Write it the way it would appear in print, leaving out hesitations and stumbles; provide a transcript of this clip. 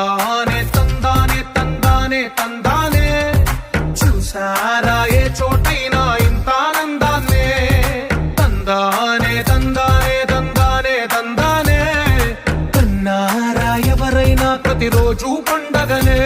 తందానే తందానే తందానే తందానే చూసారా ఏ చోటైనా ఇంత ఆనందాన్నే తందానే తందానే తందానే తందానే కన్నారా ఎవరైనా ప్రతిరోజు పండగనే